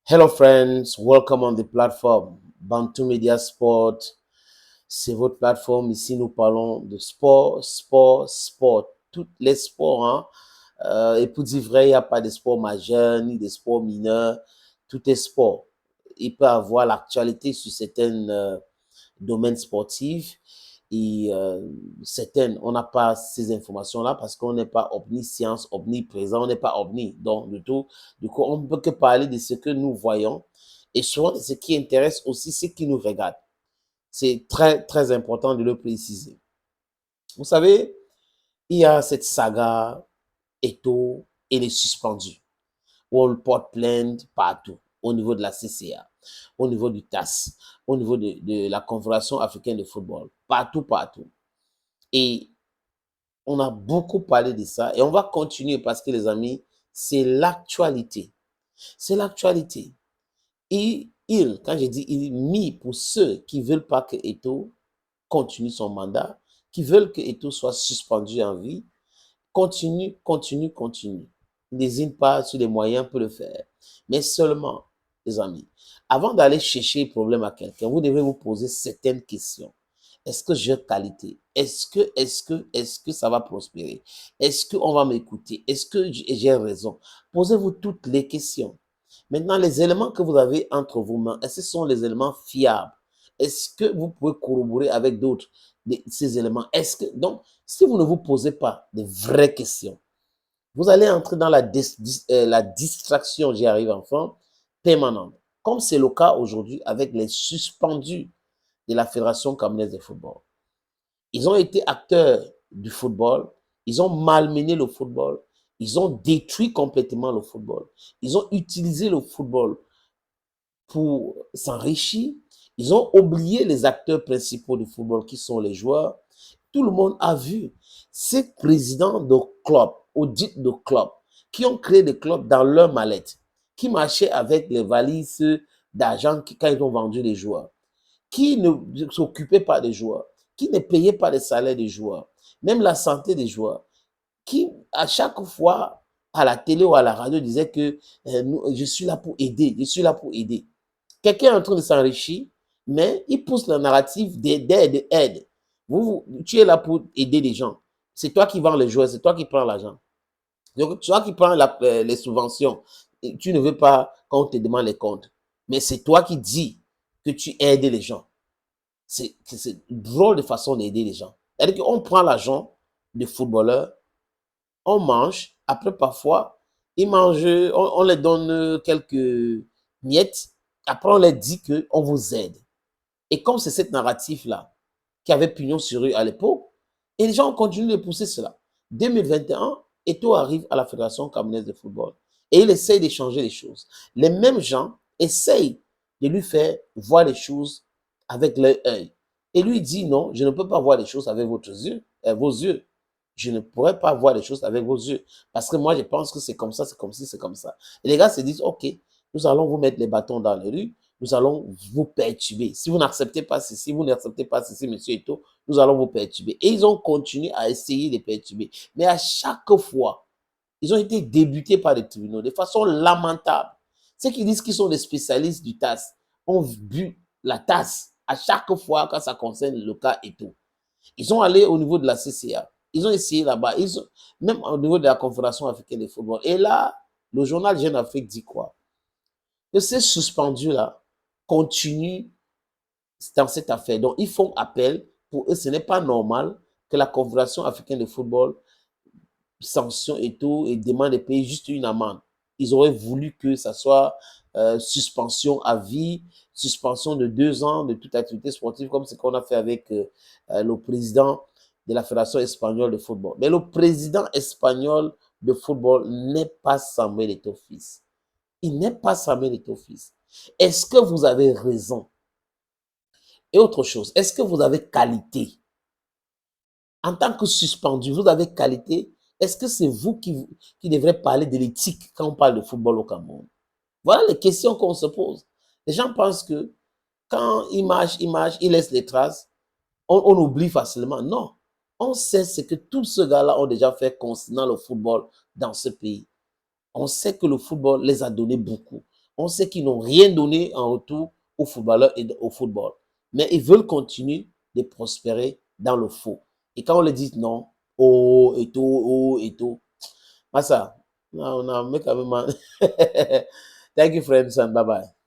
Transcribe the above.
Hello friends, welcome on the platform Bantu Media Sport. C'est votre plateforme. Ici, nous parlons de sport, sport, sport. Tous les sports. Et pour dire vrai, il n'y a pas de sport majeur ni de sport mineur. Tout est sport. Il peut avoir l'actualité sur certains domaines sportifs. Et certaines, on n'a pas ces informations-là parce qu'on n'est pas omniscience, omniprésent, on n'est pas omni. Donc, du coup, on ne peut que parler de ce que nous voyons et souvent de ce qui intéresse aussi ceux qui nous regardent. C'est très, très important de le préciser. Vous savez, il y a cette saga Eto'o et les suspendus, où on porte plainte partout, au niveau de la CCA, au niveau du TAS, au niveau de la Confédération africaine de football, partout, partout. Et on a beaucoup parlé de ça et on va continuer parce que les amis, c'est l'actualité. C'est l'actualité. Et quand je dis il, mis pour ceux qui ne veulent pas que Eto'o continue son mandat, qui veulent que Eto'o soit suspendu en vie, continue, continue, continue. N'hésite pas sur les moyens pour le faire. Mais seulement, les amis, avant d'aller chercher le problème à quelqu'un, vous devez vous poser certaines questions. Est-ce que j'ai qualité? Est-ce que ça va prospérer? Est-ce qu'on va m'écouter? Est-ce que j'ai raison? Posez-vous toutes les questions. Maintenant, les éléments que vous avez entre vos mains, est-ce que ce sont les éléments fiables? Est-ce que vous pouvez corroborer avec d'autres ces éléments? Donc, si vous ne vous posez pas de vraies questions, vous allez entrer dans la distraction, j'y arrive enfin, permanente. Comme c'est le cas aujourd'hui avec les suspendus de la Fédération camerounaise de football. Ils ont été acteurs du football, ils ont malmené le football, ils ont détruit complètement le football. Ils ont utilisé le football pour s'enrichir. Ils ont oublié les acteurs principaux du football qui sont les joueurs. Tout le monde a vu ces présidents de clubs, audits de clubs, qui ont créé des clubs dans leur mallette, qui marchaient avec les valises d'argent quand ils ont vendu les joueurs, qui ne s'occupaient pas des joueurs, qui ne payaient pas les salaires des joueurs, même la santé des joueurs, qui à chaque fois à la télé ou à la radio disait que je suis là pour aider, je suis là pour aider. Quelqu'un est en train de s'enrichir, mais il pousse le narratif d'aide. Tu es là pour aider les gens. C'est toi qui vends les joueurs, c'est toi qui prends l'argent. Donc, toi qui prends les subventions, tu ne veux pas qu'on te demande les comptes. Mais c'est toi qui dis que tu aides les gens. C'est une drôle de façon d'aider les gens. C'est-à-dire qu'on prend l'argent des footballeurs, on mange, après parfois, ils mangent, on les donne quelques miettes, après on leur dit qu'on vous aide. Et comme c'est cette narrative-là qui avait pignon sur rue à l'époque, et les gens ont continué de pousser cela. 2021, Eto'o arrive à la Fédération camerounaise de football et il essaye de changer les choses. Les mêmes gens essayent de lui faire voir les choses avec leur œil. Et lui dit non, je ne peux pas voir les choses avec vos yeux. Je ne pourrais pas voir les choses avec vos yeux. Parce que moi, je pense que c'est comme ça, c'est comme ci, c'est comme ça. Et les gars se disent, OK, nous allons vous mettre les bâtons dans les rues, nous allons vous perturber. Si vous n'acceptez pas ceci, vous n'acceptez pas ceci, monsieur Eto'o, nous allons vous perturber. Et ils ont continué à essayer de perturber. Mais à chaque fois, ils ont été débutés par les tribunaux de façon lamentable. Ceux qui disent qu'ils sont des spécialistes du TAS ont bu la tasse à chaque fois quand ça concerne le cas Eto'o. Ils sont allés au niveau de la CCA. Ils ont essayé là-bas. Même au niveau de la Confédération africaine de football. Et là, le journal Jeune Afrique dit quoi? Que ces suspendus-là continuent dans cette affaire. Donc, ils font appel. Pour eux, ce n'est pas normal que la Confédération africaine de football sanctionne et tout et demande de payer juste une amende. Ils auraient voulu que ça soit suspension à vie, suspension de 2 ans de toute activité sportive, comme ce qu'on a fait avec le président de la Fédération espagnole de football. Mais le président espagnol de football n'est pas Samuel Eto'o fils. Il n'est pas Samuel Eto'o fils. Est-ce que vous avez raison? Et autre chose, est-ce que vous avez qualité? En tant que suspendu, vous avez qualité. Est-ce que c'est vous qui devrez parler de l'éthique quand on parle de football au Cameroun? Voilà les questions qu'on se pose. Les gens pensent que quand ils marchent, ils laissent les traces, on oublie facilement. Non, on sait ce que tous ces gars-là ont déjà fait concernant le football dans ce pays. On sait que le football les a donné beaucoup. On sait qu'ils n'ont rien donné en retour aux footballeurs et au football. Mais ils veulent continuer de prospérer dans le faux. Et quand on leur dit non, oh et tout, ça, on a mis quand même. Thank you, friends, and bye bye.